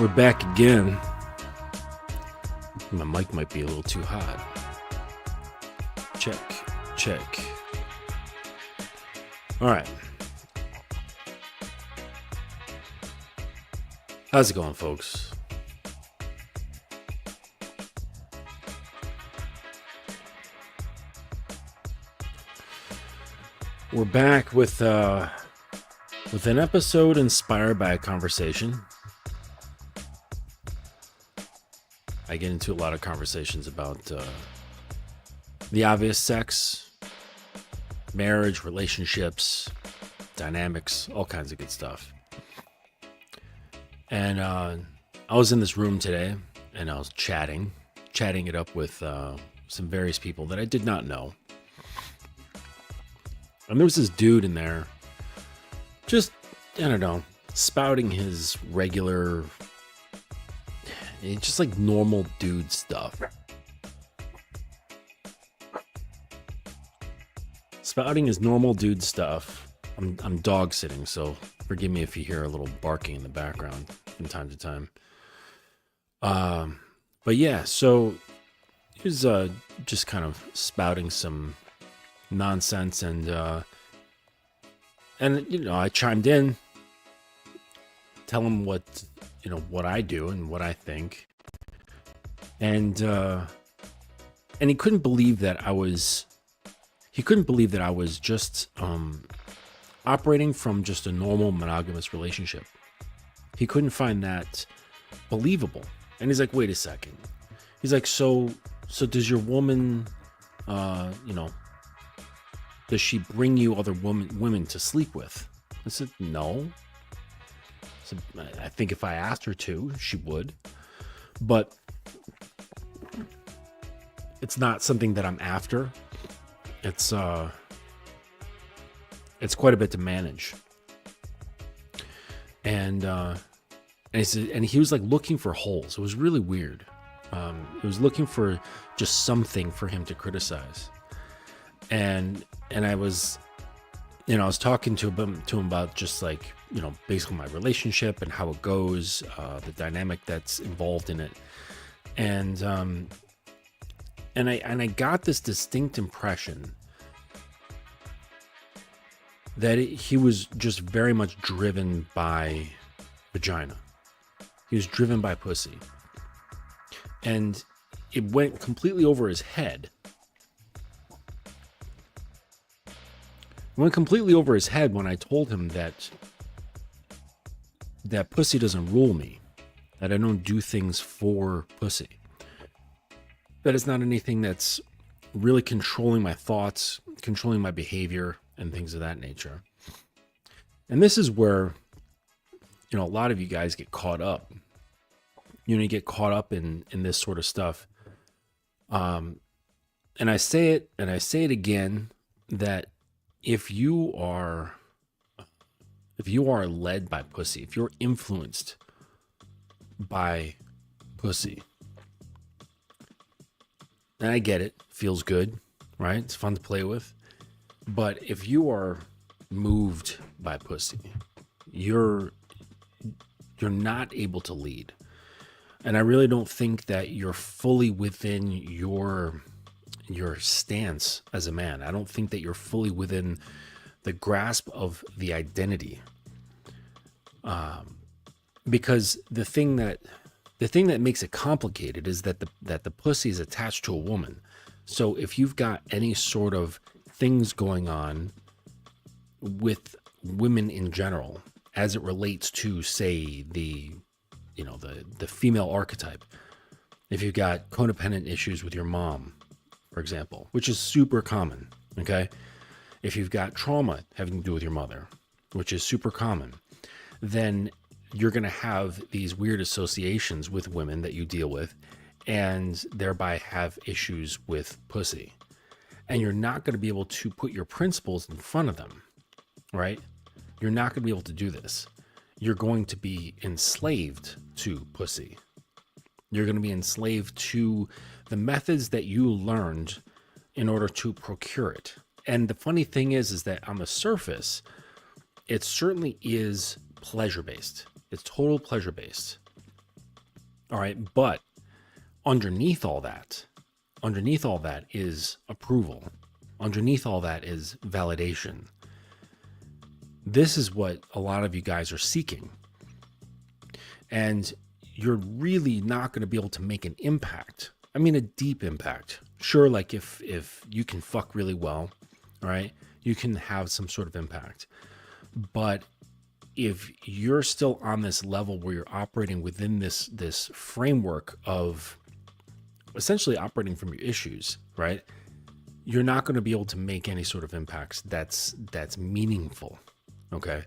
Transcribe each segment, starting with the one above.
We're back again. My mic might be a little too hot. Check. All right. How's it going, folks? We're back with an episode inspired by a conversation. I get into a lot of conversations about the obvious sex, marriage, relationships, dynamics, all kinds of good stuff. And I was in this room today, and I was chatting it up with some various people that I did not know. And there was this dude in there, just, I don't know, spouting his regular, just like normal dude stuff. Spouting his normal dude stuff. I'm dog sitting, so forgive me if you hear a little barking in the background from time to time. But yeah, so he was just kind of spouting some nonsense, and you know, I chimed in, tell him what I do and what I think, and he couldn't believe that I was just operating from just a normal monogamous relationship. He couldn't find that believable, and he's like, wait a second. He's like, so does your woman, does she bring you other women to sleep with? I said, no. So I think if I asked her to, she would. But it's not something that I'm after. It's quite a bit to manage. And he said, and he was like looking for holes. It was really weird. He was looking for just something for him to criticize. And I was talking to him about just like, basically my relationship and how it goes, the dynamic that's involved in it. And I got this distinct impression that he was just very much driven by vagina. He was driven by pussy. And it went completely over his head. Went completely over his head when I told him that pussy doesn't rule me, that I don't do things for pussy, that it's not anything that's really controlling my thoughts, controlling my behavior, and things of that nature. And this is where, a lot of you guys get caught up. You get caught up in this sort of stuff. And I say it again, that if you are led by pussy, if you're influenced by pussy, and I get it, feels good, right? It's fun to play with. But if you are moved by pussy, you're not able to lead. And I really don't think that you're fully within your stance as a man. I don't think that you're fully within the grasp of the identity, because the thing that makes it complicated is that the pussy is attached to a woman. So if you've got any sort of things going on with women in general, as it relates to, say, the female archetype, if you've got codependent issues with your mom, for example, which is super common, okay? If you've got trauma having to do with your mother, which is super common, then you're going to have these weird associations with women that you deal with, and thereby have issues with pussy. And you're not going to be able to put your principles in front of them, right? You're not going to be able to do this. You're going to be enslaved to pussy. You're going to be enslaved to the methods that you learned in order to procure it. And the funny thing is that on the surface, it certainly is pleasure-based. It's total pleasure-based. All right. But underneath all that is approval. Underneath all that is validation. This is what a lot of you guys are seeking. And you're really not going to be able to make an impact. I mean, a deep impact. Sure, like if you can fuck really well, right, you can have some sort of impact. But if you're still on this level where you're operating within this framework of essentially operating from your issues, right, you're not going to be able to make any sort of impacts that's meaningful. Okay.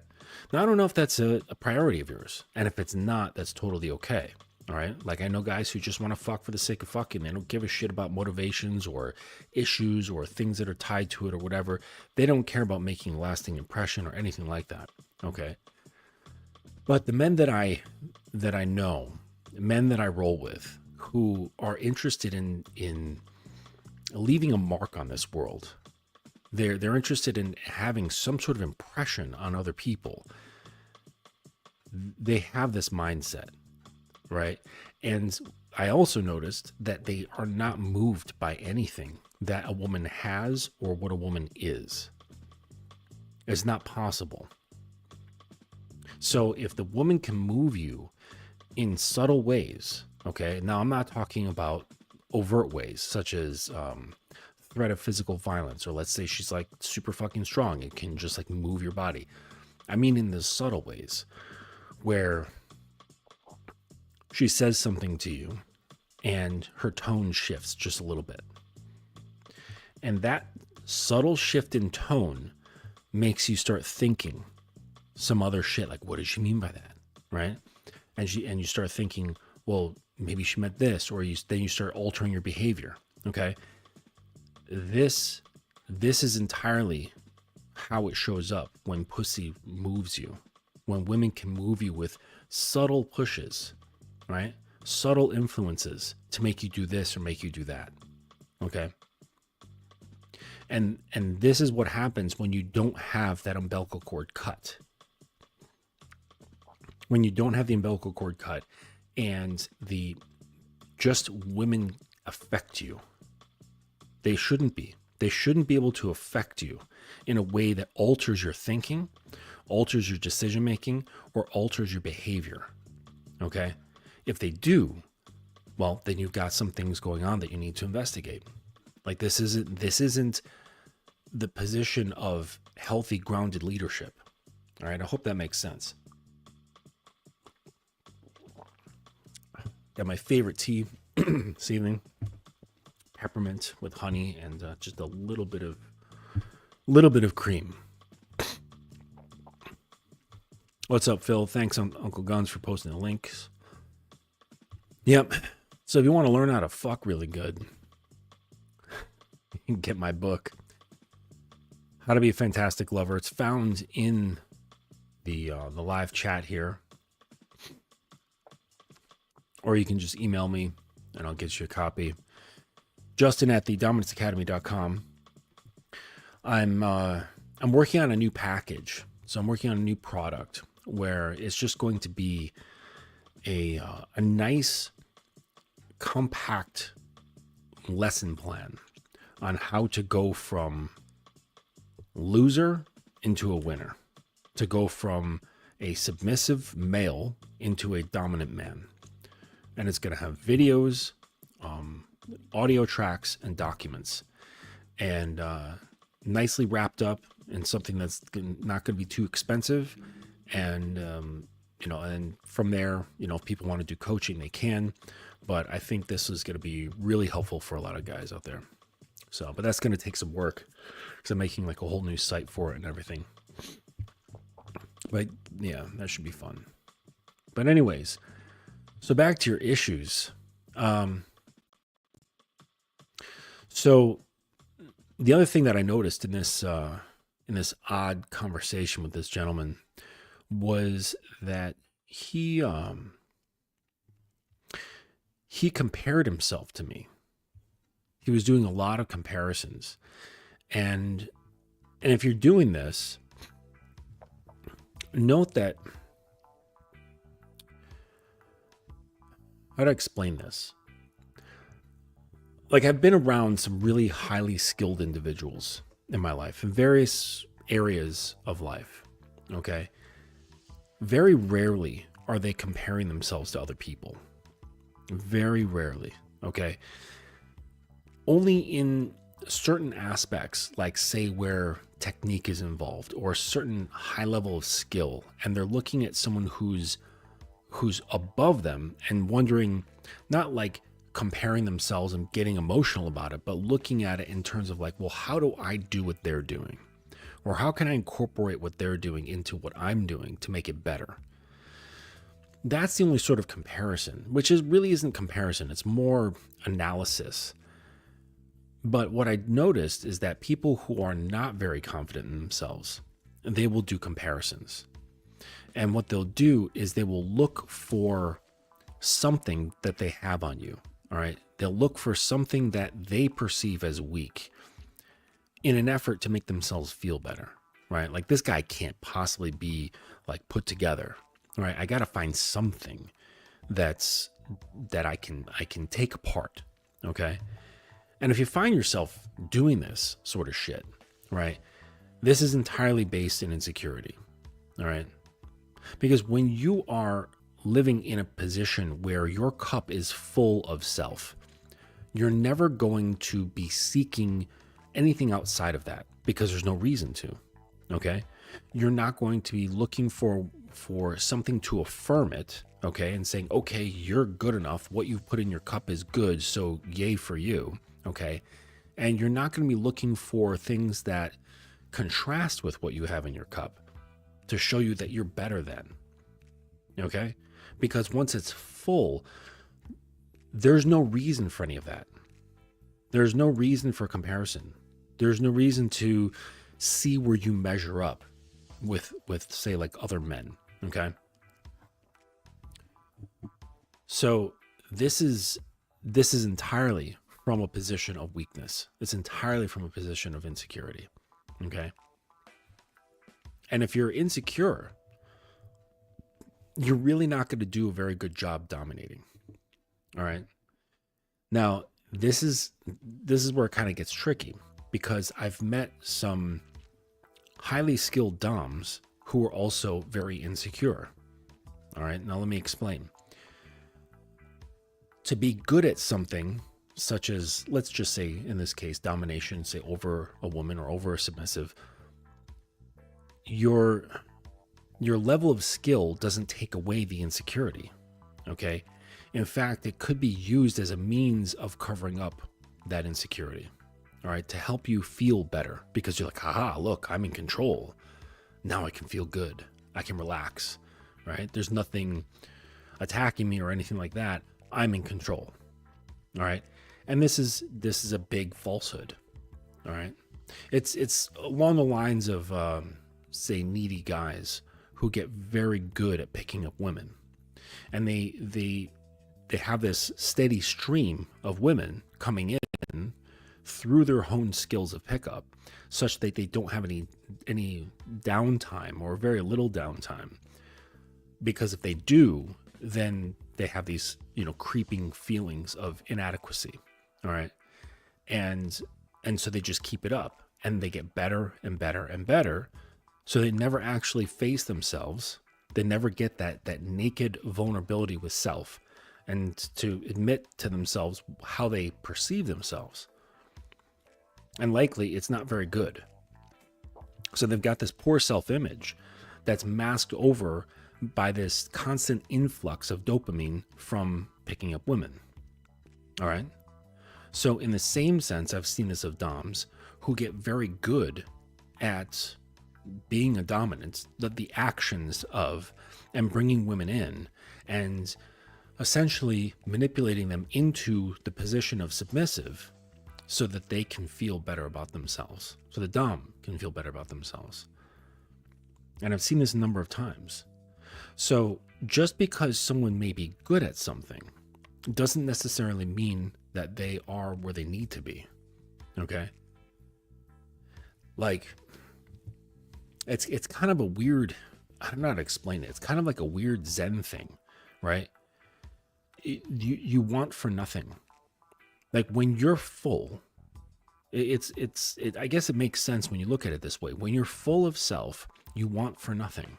Now, I don't know if that's a priority of yours. And if it's not, that's totally okay. All right. Like, I know guys who just want to fuck for the sake of fucking. They don't give a shit about motivations or issues or things that are tied to it or whatever. They don't care about making a lasting impression or anything like that. Okay. But the men that I know, men that I roll with, who are interested in leaving a mark on this world, they're interested in having some sort of impression on other people. They have this mindset, right? And I also noticed that they are not moved by anything that a woman has or what a woman is. It's not possible. So if the woman can move you in subtle ways, okay, now I'm not talking about overt ways, such as threat of physical violence, or let's say she's like super fucking strong and can just like move your body. I mean, in the subtle ways where she says something to you and her tone shifts just a little bit. And that subtle shift in tone makes you start thinking some other shit. Like, what does she mean by that? Right? And you start thinking, well, maybe she meant this, or then you start altering your behavior. Okay. This is entirely how it shows up when pussy moves you, when women can move you with subtle pushes, right? Subtle influences to make you do this or make you do that. Okay. And this is what happens when you don't have that umbilical cord cut. When you don't have the umbilical cord cut and just women affect you. They shouldn't be. They shouldn't be able to affect you in a way that alters your thinking, alters your decision making, or alters your behavior. Okay? If they do, well, then you've got some things going on that you need to investigate. Like, this isn't the position of healthy, grounded leadership. All right? I hope that makes sense. Got my favorite tea this evening. Peppermint with honey and just a little bit of cream. What's up, Phil? Thanks, Uncle Guns, for posting the links. Yep. So if you want to learn how to fuck really good, you can get my book, How to Be a Fantastic Lover. It's found in the live chat here, or you can just email me and I'll get you a copy. Justin at thedominancecademy.com. I'm working on a new package. So I'm working on a new product where it's just going to be a nice, compact lesson plan on how to go from loser into a winner, to go from a submissive male into a dominant man. And it's going to have videos, audio tracks, and documents, and nicely wrapped up in something that's not going to be too expensive. And and from there, if people want to do coaching, they can. But I think this is going to be really helpful for a lot of guys out there. So, but that's going to take some work because I'm making like a whole new site for it and everything. But yeah, that should be fun. But anyways, so back to your issues. So the other thing that I noticed in this odd conversation with this gentleman was that he compared himself to me. He was doing a lot of comparisons, and if you're doing this, note that How to explain this? Like, I've been around some really highly skilled individuals in my life in various areas of life. Okay. Very rarely are they comparing themselves to other people. Very rarely. Okay. Only in certain aspects, like say where technique is involved or a certain high level of skill, and they're looking at someone who's above them and wondering, not like comparing themselves and getting emotional about it, but looking at it in terms of like, well, how do I do what they're doing? Or how can I incorporate what they're doing into what I'm doing to make it better? That's the only sort of comparison, which is really isn't comparison. It's more analysis. But what I noticed is that people who are not very confident in themselves, they will do comparisons. And what they'll do is they will look for something that they have on you. All right. They'll look for something that they perceive as weak in an effort to make themselves feel better. Right. Like, this guy can't possibly be like put together. Right. I got to find something that I can take apart. Okay. And if you find yourself doing this sort of shit, right, this is entirely based in insecurity. All right. Because when you are living in a position where your cup is full of self, you're never going to be seeking anything outside of that because there's no reason to. Okay. You're not going to be looking for something to affirm it. Okay. And saying, okay, you're good enough. What you've put in your cup is good. So yay for you. Okay. And you're not going to be looking for things that contrast with what you have in your cup to show you that you're better than. Okay. Because once it's full, there's no reason for any of that. There's no reason for comparison. There's no reason to see where you measure up with say like other men. Okay. So this is entirely from a position of weakness. It's entirely from a position of insecurity. Okay. And if you're insecure, you're really not going to do a very good job dominating. All right. Now, this is where it kind of gets tricky, because I've met some highly skilled doms who are also very insecure. All right. Now, let me explain. To be good at something, such as, let's just say in this case, domination, say over a woman or over a submissive, your level of skill doesn't take away the insecurity. Okay. In fact, it could be used as a means of covering up that insecurity. All right. To help you feel better, because you're like, haha, look, I'm in control. Now I can feel good. I can relax. Right. There's nothing attacking me or anything like that. I'm in control. All right. And this is a big falsehood. All right. It's along the lines of, say, needy guys who get very good at picking up women, and they have this steady stream of women coming in through their own skills of pickup, such that they don't have any downtime or very little downtime. Because if they do, then they have these, creeping feelings of inadequacy. All right. And so they just keep it up, and they get better and better and better. So they never actually face themselves. They never get that naked vulnerability with self and to admit to themselves how they perceive themselves. And likely it's not very good. So they've got this poor self-image that's masked over by this constant influx of dopamine from picking up women. All right. So in the same sense, I've seen this of doms who get very good at being a dominant, the actions of, and bringing women in and essentially manipulating them into the position of submissive so that they can feel better about themselves. So the dom can feel better about themselves. And I've seen this a number of times. So just because someone may be good at something doesn't necessarily mean that they are where they need to be. Okay? Like, it's kind of a weird, I don't know how to explain it. It's kind of like a weird Zen thing, right? you want for nothing. Like when you're full, I guess it makes sense when you look at it this way. When you're full of self, you want for nothing.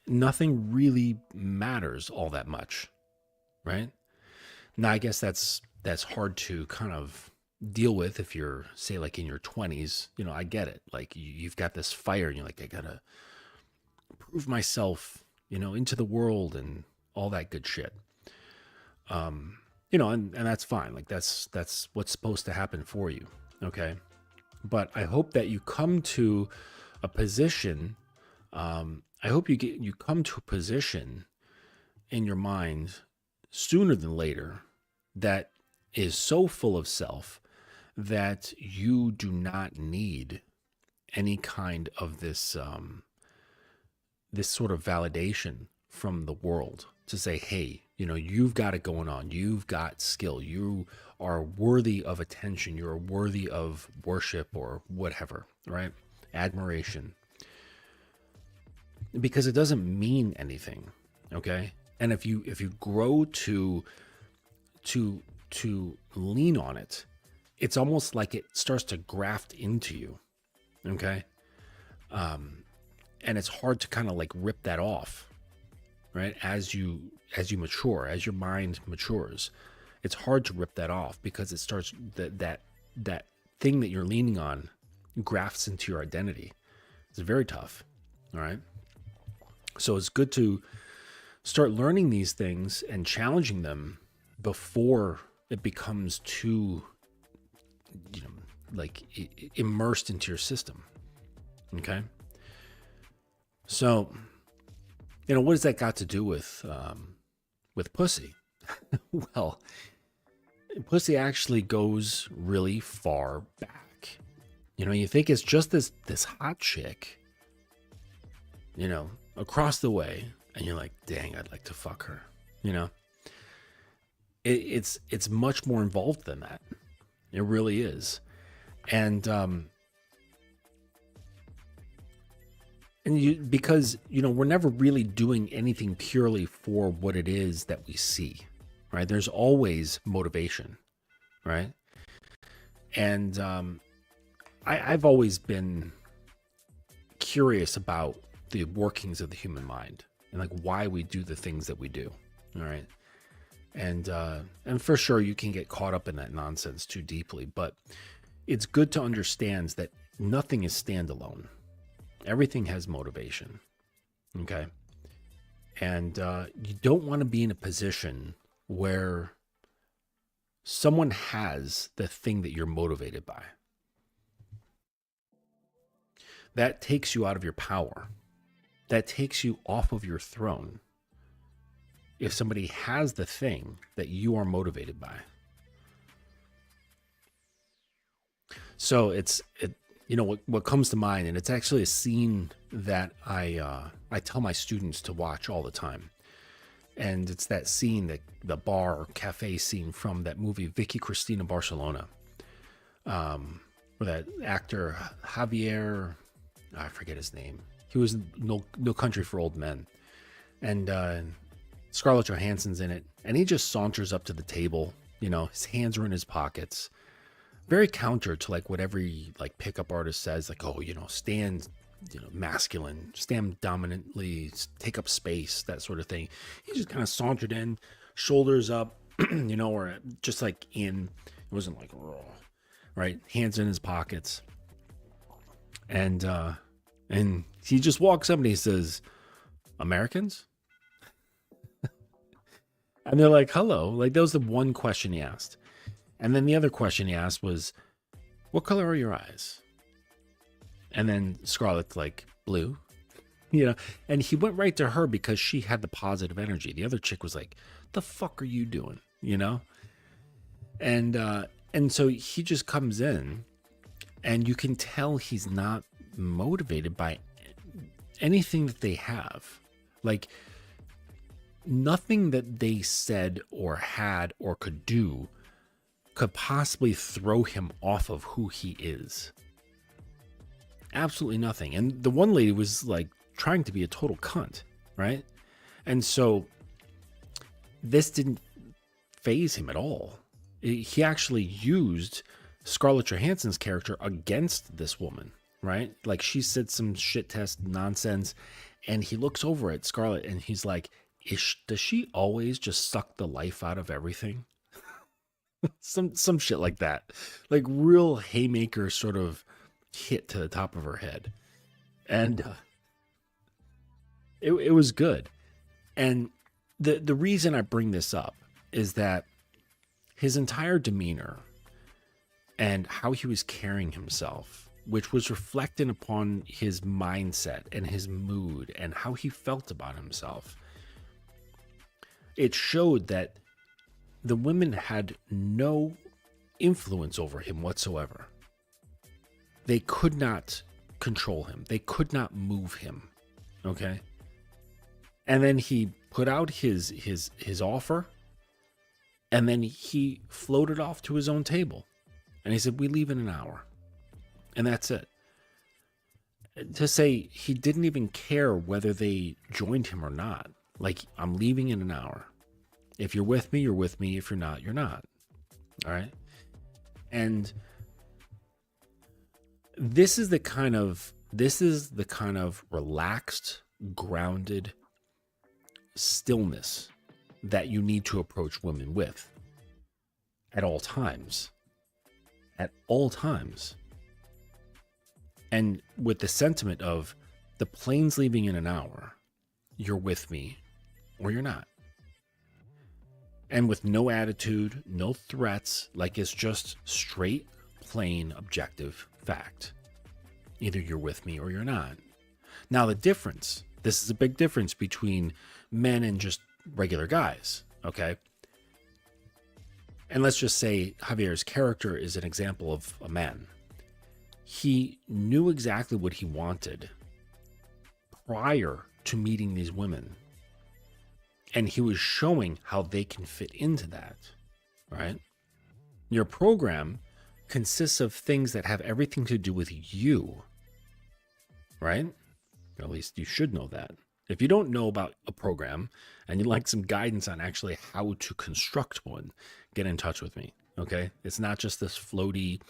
Nothing really matters all that much, right? Now, I guess that's hard to kind of deal with if you're, say, like in your 20s. You know, I get it. Like you've got this fire and you're like, I gotta prove myself, you know, into the world and all that good shit. You know, and that's fine. Like that's what's supposed to happen for you. Okay. But I hope that you come to a position. I hope you come to a position in your mind sooner than later that is so full of self that you do not need any kind of this this sort of validation from the world to say, hey, you know, you've got it going on. You've got skill. You are worthy of attention. You're worthy of worship or whatever, right? Admiration. Because it doesn't mean anything, okay? And if you grow to lean on it, it's almost like it starts to graft into you, okay? And it's hard to kind of like rip that off, right? As you mature, as your mind matures, it's hard to rip that off because it starts that thing that you're leaning on grafts into your identity. It's very tough, all right? So it's good to start learning these things and challenging them before it becomes too, you know, like immersed into your system. Okay. So, you know, what has that got to do with pussy? Well, pussy actually goes really far back. You know, you think it's just this hot chick, you know, across the way, and you're like, dang, I'd like to fuck her. You know, it's much more involved than that. It really is. And because, you know, we're never really doing anything purely for what it is that we see, right? There's always motivation, right? And I've always been curious about the workings of the human mind and like why we do the things that we do, all right? And for sure, you can get caught up in that nonsense too deeply, but it's good to understand that nothing is standalone. Everything has motivation, okay? And you don't want to be in a position where someone has the thing that you're motivated by. That takes you out of your power. That takes you off of your throne. If somebody has the thing that you are motivated by. So you know, what comes to mind, and it's actually a scene that I tell my students to watch all the time. And it's that scene, the bar or cafe scene from that movie Vicky Cristina Barcelona, where that actor Javier, I forget his name. He was in No Country for Old Men, and Scarlett Johansson's in it, and he just saunters up to the table. You know, his hands are in his pockets. Very counter to like what every like pickup artist says, like, oh, you know, stand, you know, masculine, stand dominantly, take up space, that sort of thing. He just kind of sauntered in, shoulders up, you know, or just like in, it wasn't like, raw, right? Hands in his pockets. And he just walks up and he says, Americans? And they're like, hello. Like, that was the one question he asked. And then the other question he asked was, what color are your eyes? And then Scarlett's like, blue, you know, and he went right to her because she had the positive energy. The other chick was like, the fuck are you doing? You know? And so he just comes in and you can tell he's not motivated by anything that they have. Like, nothing that they said or had or could do could possibly throw him off of who he is. Absolutely nothing. And the one lady was like trying to be a total cunt, right? And so this didn't phase him at all. He actually used Scarlett Johansson's character against this woman, right? Like she said some shit test nonsense, and he looks over at Scarlett and he's like, does she always just suck the life out of everything? some shit like that. Like real haymaker sort of hit to the top of her head. And it was good. And the reason I bring this up is that his entire demeanor and how he was carrying himself, which was reflected upon his mindset and his mood and how he felt about himself, it showed that the women had no influence over him whatsoever. They could not control him. They could not move him. Okay? And then he put out his offer, and then he floated off to his own table. And he said, we leave in an hour. And that's it. To say he didn't even care whether they joined him or not. Like, I'm leaving in an hour. If you're with me, you're with me. If you're not, you're not. All right? And this is the kind of relaxed, grounded stillness that you need to approach women with at all times. At all times. And with the sentiment of the plane's leaving in an hour, you're with me or you're not. And with no attitude, no threats, like it's just straight, plain, objective fact. Either you're with me or you're not. Now the difference, this is a big difference between men and just regular guys, okay? And let's just say Javier's character is an example of a man. He knew exactly what he wanted prior to meeting these women. And he was showing how they can fit into that, right? Your program consists of things that have everything to do with you, right? Or at least you should know that. If you don't know about a program and you'd like some guidance on actually how to construct one, get in touch with me, okay? It's not just this floaty,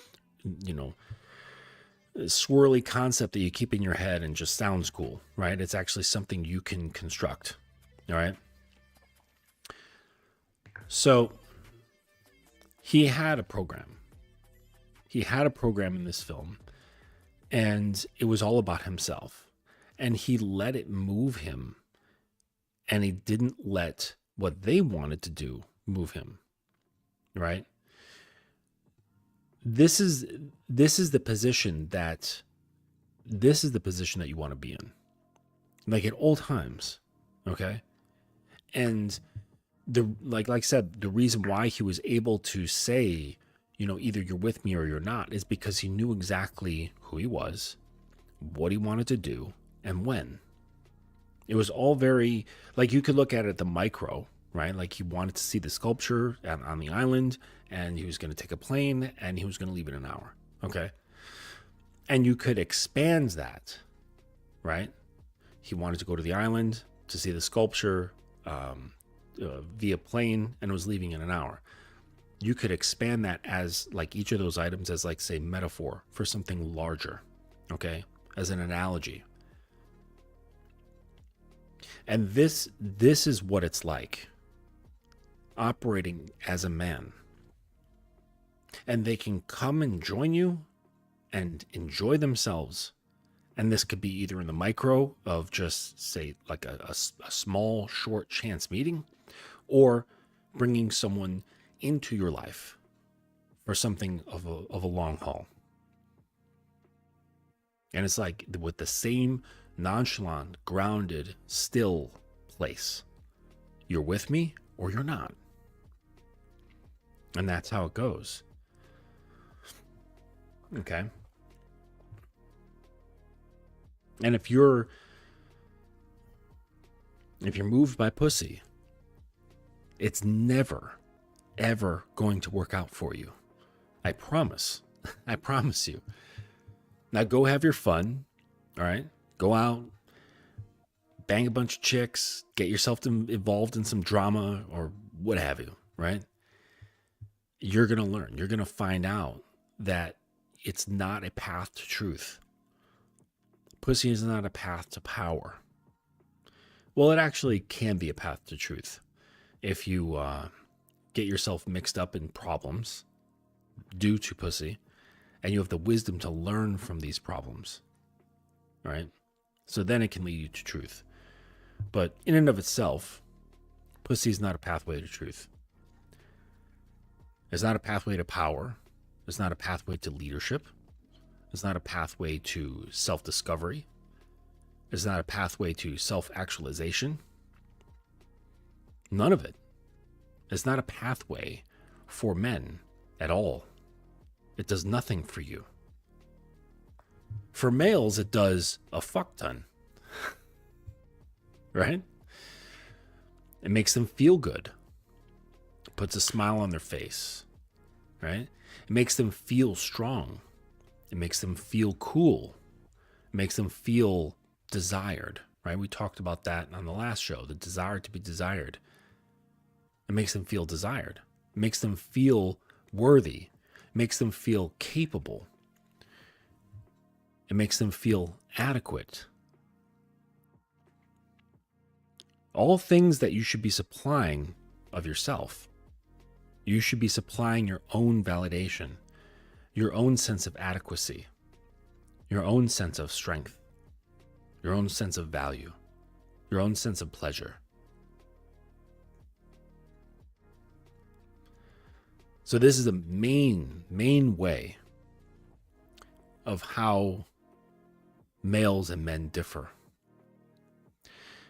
swirly concept that you keep in your head and just sounds cool, right? It's actually something you can construct, all right? So he had a program. He had a program in this film, and it was all about himself. And he let it move him, and he didn't let what they wanted to do move him, right? This is the position that you want to be in, like at all times, okay? And like I said, the reason why he was able to say, either you're with me or you're not, is because he knew exactly who he was, what he wanted to do, and when. It was all very, like you could look at it the micro, right? Like he wanted to see the sculpture on the island, and he was going to take a plane, and he was going to leave in an hour, okay? And you could expand that, right? He wanted to go to the island to see the sculpture via plane, and was leaving in an hour. You could expand that as like each of those items as like, say, metaphor for something larger, okay? As an analogy. And this is what it's like operating as a man. And they can come and join you and enjoy themselves. And this could be either in the micro of just, say, like a small, short chance meeting, or bringing someone into your life for something of a long haul. And it's like with the same nonchalant, grounded, still place. You're with me or you're not. And that's how it goes. Okay. And if you're moved by pussy, it's never, ever going to work out for you. I promise. I promise you. Now go have your fun. All right. Go out, bang a bunch of chicks, get yourself involved in some drama or what have you, right? You're going to learn. You're going to find out that it's not a path to truth. Pussy is not a path to power. Well, it actually can be a path to truth if you get yourself mixed up in problems due to pussy, and you have the wisdom to learn from these problems, right? So then it can lead you to truth. But in and of itself, pussy is not a pathway to truth. It's not a pathway to power. It's not a pathway to leadership. It's not a pathway to self-discovery. It's not a pathway to self-actualization. None of it. It's not a pathway for men at all. It does nothing for you. For males, it does a fuck ton. Right? It makes them feel good. It puts a smile on their face. Right? It makes them feel strong. It makes them feel cool. It makes them feel desired. Right? We talked about that on the last show, the desire to be desired. It makes them feel desired. It makes them feel worthy. It makes them feel capable. It makes them feel adequate. All things that you should be supplying of yourself. You should be supplying your own validation, your own sense of adequacy, your own sense of strength, your own sense of value, your own sense of pleasure. So this is the main way of how males and men differ.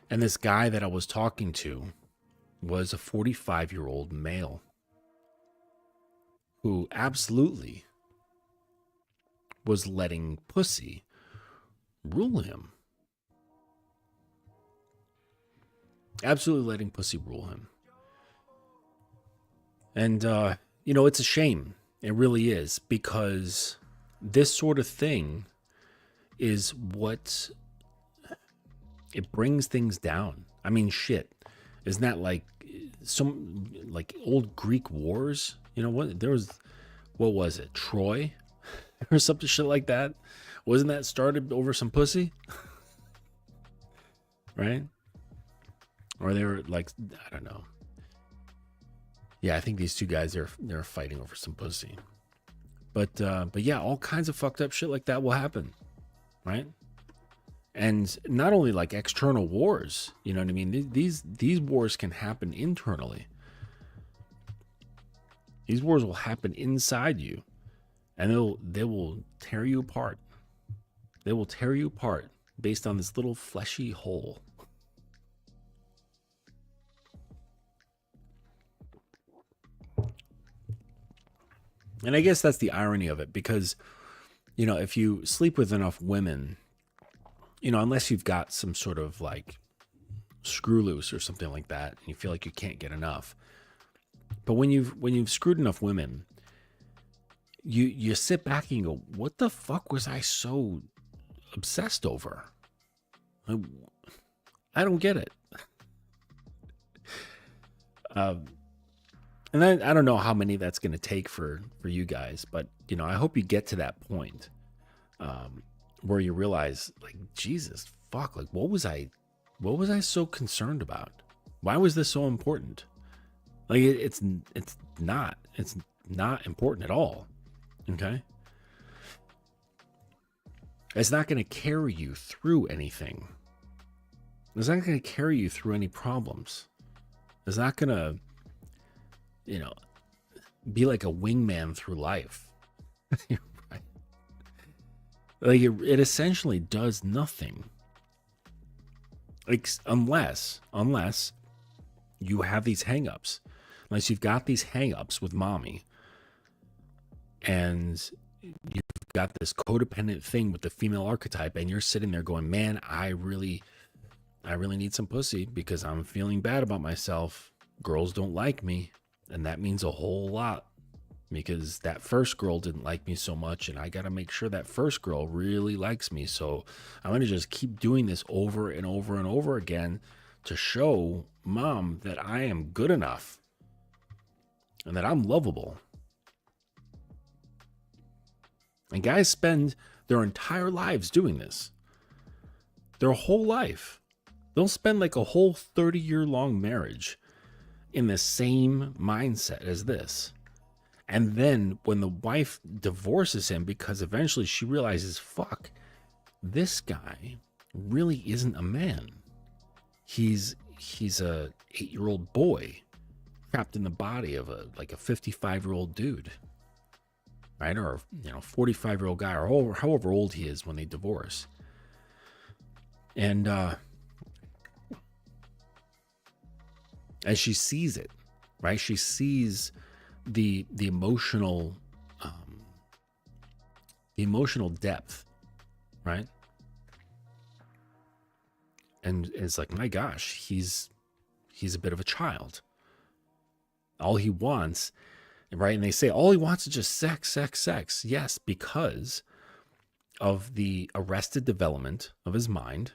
And this guy that I was talking to was a 45-year-old male who absolutely was letting pussy rule him. Absolutely letting pussy rule him. And, it's a shame. It really is, because this sort of thing is what it brings things down. I mean, shit. Isn't that like some like old Greek wars? You know what? What was it? Troy or something shit like that? Wasn't that started over some pussy? Right? Or they were like, I don't know. Yeah, I think these two guys they're fighting over some pussy. But yeah, all kinds of fucked up shit like that will happen, right? And not only like external wars, you know what I mean? These wars can happen internally. These wars will happen inside you, and they will tear you apart. They will tear you apart based on this little fleshy hole. And I guess that's the irony of it, because, if you sleep with enough women, unless you've got some sort of like screw loose or something like that, and you feel like you can't get enough. But when you've screwed enough women, you sit back and you go, what the fuck was I so obsessed over? I don't get it. And I don't know how many that's going to take for you guys, but I hope you get to that point where you realize, like, Jesus fuck, like what was I so concerned about? Why was this so important? Like it's not important at all. Okay? It's not going to carry you through anything. It's not going to carry you through any problems. It's not going to be like a wingman through life. Right? Like it essentially does nothing. Like unless you have these hangups, unless you've got these hangups with mommy, and you've got this codependent thing with the female archetype, and you're sitting there going, man, I really need some pussy because I'm feeling bad about myself. Girls don't like me. And that means a whole lot, because that first girl didn't like me so much, and I got to make sure that first girl really likes me. So I'm going to just keep doing this over and over and over again to show mom that I am good enough. and that I'm lovable. And guys spend their entire lives doing this. Their whole life. They'll spend like a whole 30-year-long marriage in the same mindset as this. And then when the wife divorces him because eventually she realizes, fuck, this guy really isn't a man. He's a 8-year-old boy trapped in the body of a 55-year-old dude. Right? Or, 45-year-old guy, or however old he is when they divorce. And as she sees it, right? She sees the emotional depth, right? And it's like, my gosh, he's a bit of a child. All he wants, right? And they say all he wants is just sex, sex, sex. Yes, because of the arrested development of his mind.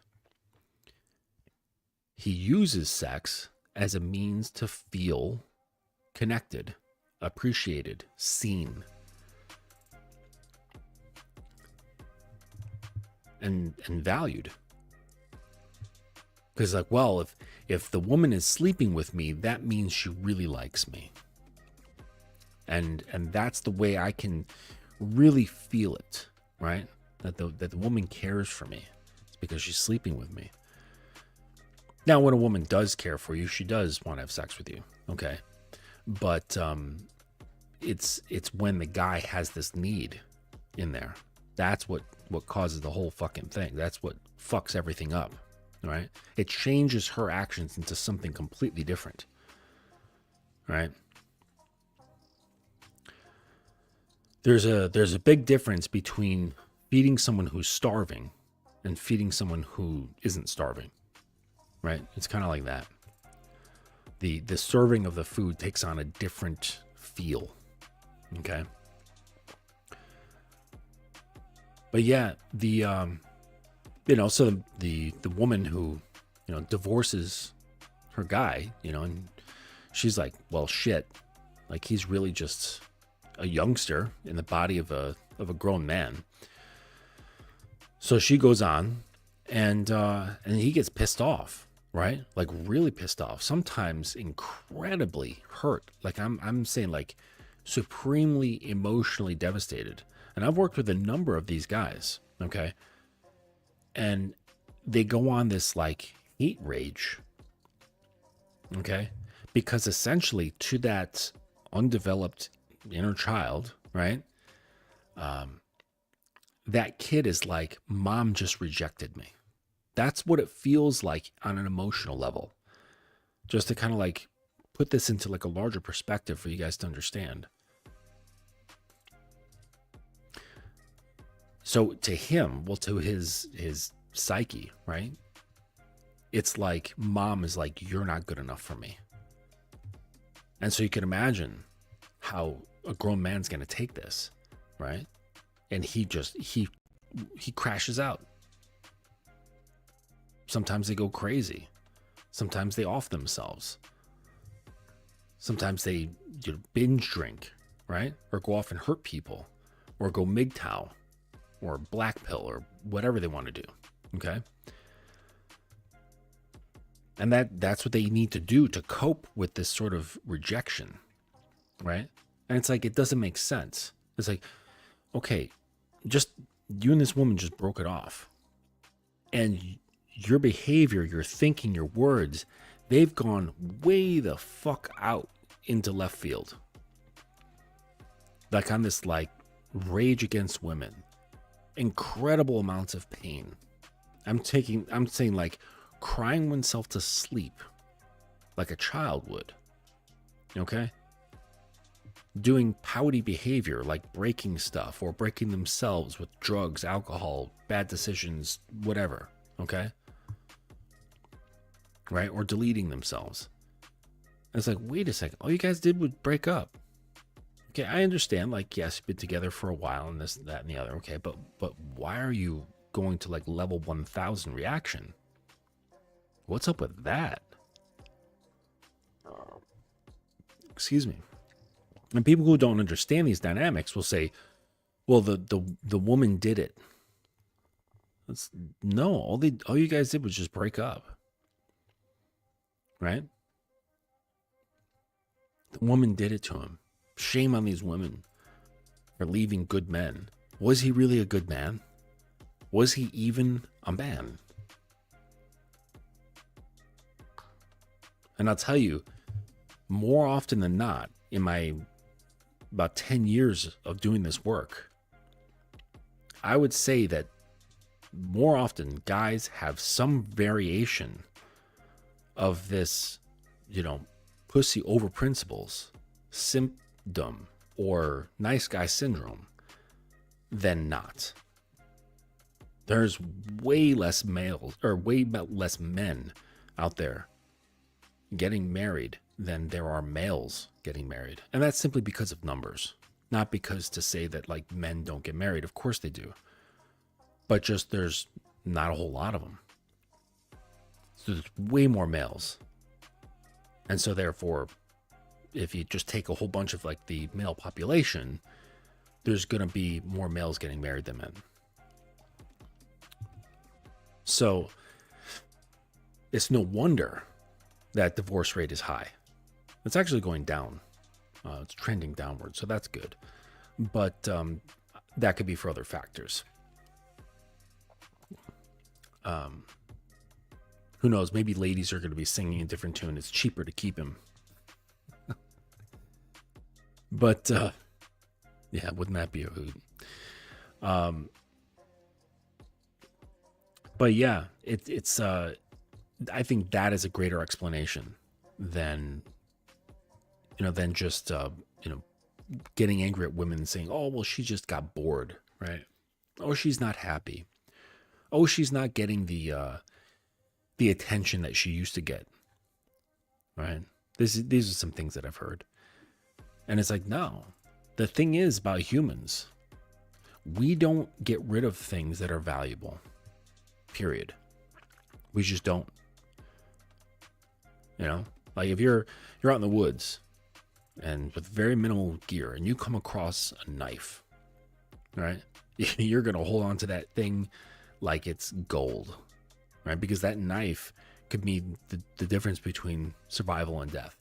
He uses sex as a means to feel connected, appreciated, seen, and valued. Because like, well, if the woman is sleeping with me, that means she really likes me. And that's the way I can really feel it, right? That the woman cares for me. It's because she's sleeping with me. Now, when a woman does care for you, she does want to have sex with you, okay? But it's when the guy has this need in there. That's what causes the whole fucking thing. That's what fucks everything up, right? It changes her actions into something completely different, right? There's a big difference between feeding someone who's starving and feeding someone who isn't starving. Right? It's kind of like that. The serving of the food takes on a different feel. Okay? But yeah, so the woman who, divorces her guy, and she's like, well, shit. Like, he's really just a youngster in the body of a grown man. So she goes on and he gets pissed off. Right? Like really pissed off, sometimes incredibly hurt. Like I'm saying, like supremely emotionally devastated. And I've worked with a number of these guys. Okay. And they go on this like hate rage. Okay. Because essentially to that undeveloped inner child, right? That kid is like, mom just rejected me. That's what it feels like on an emotional level. Just to kind of like put this into like a larger perspective for you guys to understand. So to him, well, to his psyche, right? It's like mom is like, you're not good enough for me. And so you can imagine how a grown man's going to take this, right? And he crashes out. Sometimes they go crazy. Sometimes they off themselves. Sometimes they binge drink, right? Or go off and hurt people, or go MGTOW, or black pill, or whatever they want to do. Okay. And that's what they need to do to cope with this sort of rejection, right? And it's like, it doesn't make sense. It's like, okay, just you and this woman just broke it off. And your behavior, your thinking, your words, they've gone way the fuck out into left field. Like on this like rage against women, incredible amounts of pain. I'm saying like crying oneself to sleep like a child would. Okay? Doing pouty behavior like breaking stuff or breaking themselves with drugs, alcohol, bad decisions, whatever. Okay? Right? Or deleting themselves. And it's like, wait a second. All you guys did was break up. Okay, I understand. Like, yes, you've been together for a while and this, that, and the other. Okay, but why are you going to like level 1000 reaction? What's up with that? Excuse me. And people who don't understand these dynamics will say, well, the woman did it. No, all you guys did was just break up. Right? The woman did it to him. Shame on these women for leaving good men. Was he really a good man? Was he even a man? And I'll tell you, more often than not, in my about 10 years of doing this work, I would say that more often guys have some variation of this, pussy over principles symptom or nice guy syndrome than not. There's way less males or way less men out there getting married than there are males getting married. And that's simply because of numbers, not because to say that like men don't get married. Of course they do, but just there's not a whole lot of them. So there's way more males. And so therefore, if you just take a whole bunch of like the male population, there's going to be more males getting married than men. So it's no wonder that divorce rate is high. It's actually going down. It's trending downward, so that's good. But that could be for other factors. Who knows? Maybe ladies are going to be singing a different tune. It's cheaper to keep him. But yeah, wouldn't that be a hoot? But yeah, it's. I think that is a greater explanation than just getting angry at women and saying, "Oh, well, she just got bored," right? Oh, she's not happy. Oh, she's not getting the attention that she used to get, right? These are some things that I've heard. And it's like, no, the thing is about humans, we don't get rid of things that are valuable, period. We just don't. Like if you're out in the woods and with very minimal gear and you come across a knife, right? You're going to hold on to that thing like it's gold, right? Because that knife could mean the difference between survival and death.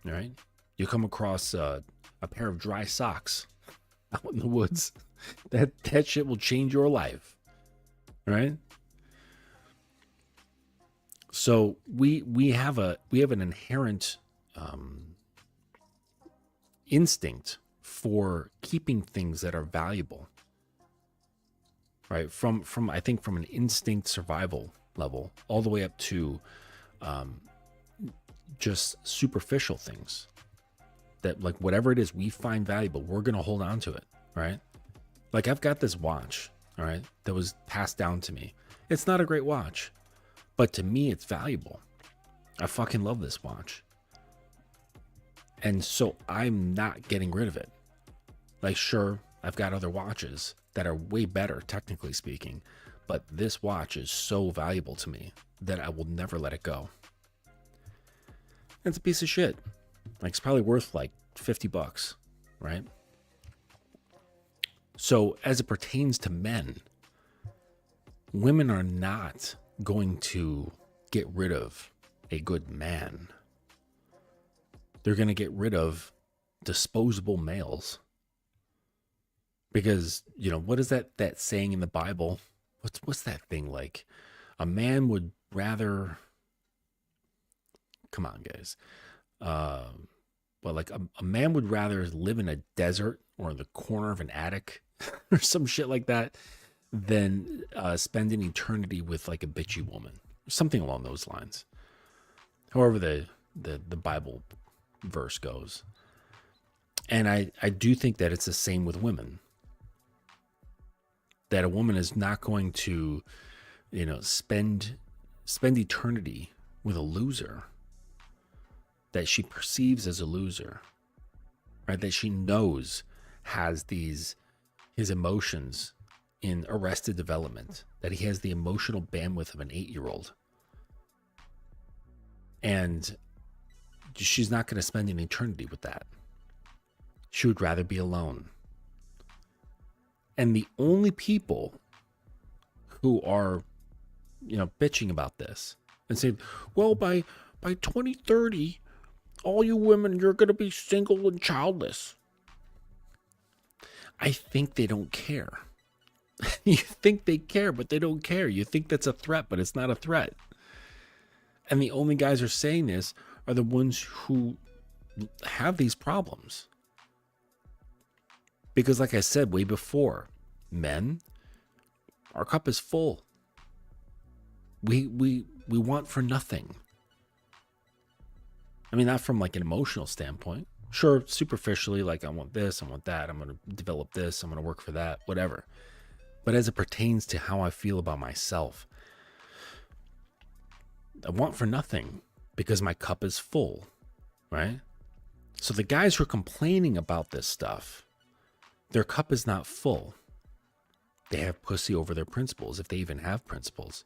All right? You come across a pair of dry socks out in the woods, that shit will change your life, right? So we have an inherent instinct for keeping things that are valuable, right? From I think from an instinct survival level all the way up to just superficial things that, like, whatever it is we find valuable, we're going to hold on to it, right? Like I've got this watch, all right, that was passed down to me. It's not a great watch, but to me it's valuable. I fucking love this watch. And so I'm not getting rid of it. Like, sure, I've got other watches that are way better, technically speaking, but this watch is so valuable to me that I will never let it go. It's a piece of shit. Like, it's probably worth like $50, right? So as it pertains to men, women are not going to get rid of a good man. They're going to get rid of disposable males. Because, what is that saying in the Bible? What's that thing like? A man would rather... Come on, guys. A man would rather live in a desert or in the corner of an attic or some shit like that than spend an eternity with like a bitchy woman. Something along those lines. However the Bible verse goes. And I do think that it's the same with women. That a woman is not going to, spend eternity with a loser that she perceives as a loser, right? That she knows has his emotions in arrested development, that he has the emotional bandwidth of an 8-year-old. And she's not going to spend an eternity with that. She would rather be alone. And the only people who are, bitching about this and saying, well, by 2030, all you women, you're going to be single and childless. I think they don't care. You think they care, but they don't care. You think that's a threat, but it's not a threat. And the only guys who are saying this are the ones who have these problems. Because like I said way before, men, our cup is full. We want for nothing. I mean, not from like an emotional standpoint. Sure, superficially, like I want this, I want that, I'm going to develop this, I'm going to work for that, whatever. But as it pertains to how I feel about myself, I want for nothing because my cup is full, right? So the guys who are complaining about this stuff, their cup is not full. They have pussy over their principles, if they even have principles.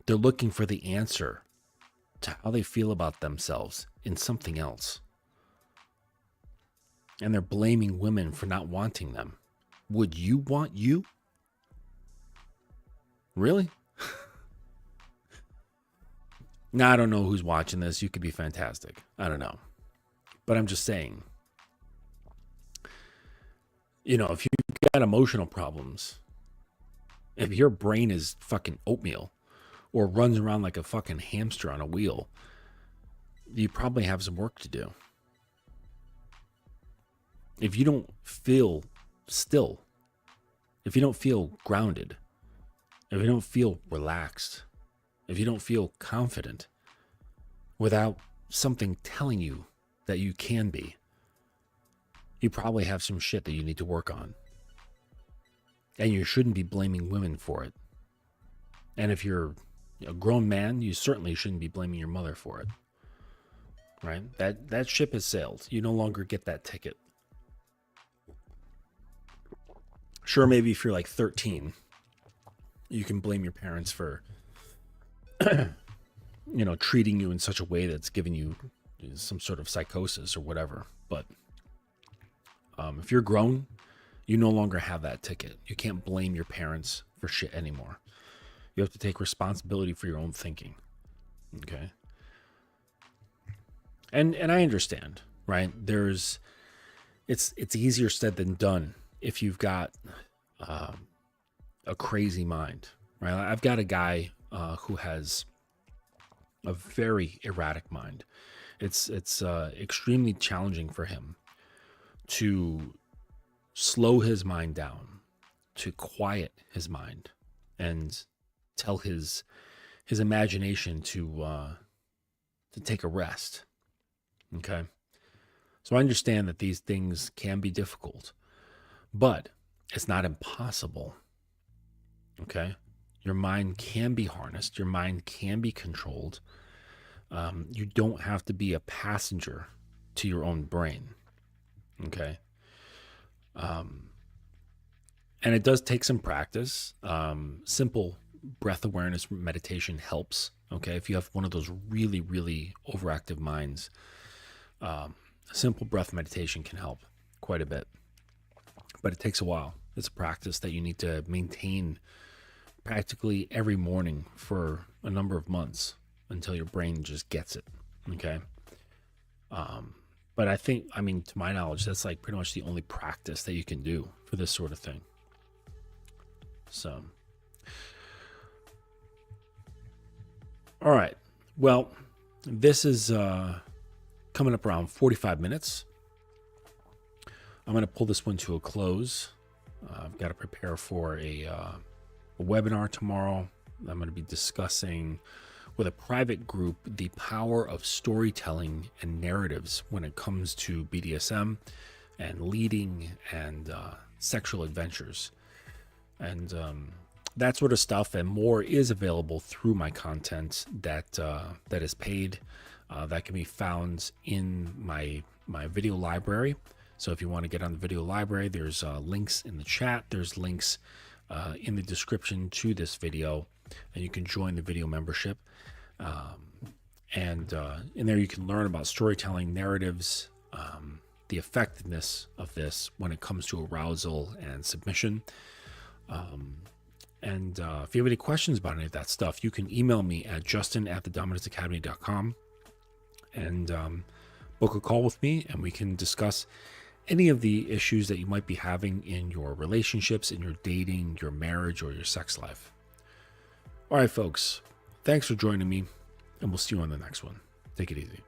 They're looking for the answer to how they feel about themselves in something else. And they're blaming women for not wanting them. Would you want you? Really? Now, I don't know who's watching this. You could be fantastic. I don't know. But I'm just saying, if you've got emotional problems, if your brain is fucking oatmeal or runs around like a fucking hamster on a wheel, you probably have some work to do. If you don't feel still, if you don't feel grounded, if you don't feel relaxed, if you don't feel confident without something telling you that you can be, you probably have some shit that you need to work on. And you shouldn't be blaming women for it. And if you're a grown man, you certainly shouldn't be blaming your mother for it. Right? That ship has sailed. You no longer get that ticket. Sure, maybe if you're like 13, you can blame your parents for treating you in such a way that's giving you some sort of psychosis or whatever. But if you're grown, you no longer have that ticket. You can't blame your parents for shit anymore. You have to take responsibility for your own thinking. Okay? And I understand, right? It's easier said than done if you've got a crazy mind, right? I've got a guy who has a very erratic mind. It's extremely challenging for him to slow his mind down, to quiet his mind, and tell his imagination to take a rest. Okay, so I understand that these things can be difficult, but it's not impossible. Okay, your mind can be harnessed. Your mind can be controlled. You don't have to be a passenger to your own brain. Okay. And it does take some practice. Simple breath awareness meditation helps. Okay. If you have one of those really, really overactive minds, simple breath meditation can help quite a bit. But it takes a while. It's a practice that you need to maintain practically every morning for a number of months until your brain just gets it. Okay. But to my knowledge, that's like pretty much the only practice that you can do for this sort of thing. So, all right. Well, this is coming up around 45 minutes. I'm going to pull this one to a close. I've got to prepare for a webinar tomorrow. I'm going to be discussing with a private group the power of storytelling and narratives when it comes to BDSM and leading and sexual adventures. And that sort of stuff and more is available through my content that is paid. That can be found in my video library. So if you want to get on the video library, there's links in the chat. There's links in the description to this video, and you can join the video membership. And in there, you can learn about storytelling, narratives, the effectiveness of this when it comes to arousal and submission. And if you have any questions about any of that stuff, you can email me at justin@thedominancecademy.com and book a call with me, and we can discuss any of the issues that you might be having in your relationships, in your dating, your marriage, or your sex life. All right, folks, thanks for joining me, and we'll see you on the next one. Take it easy.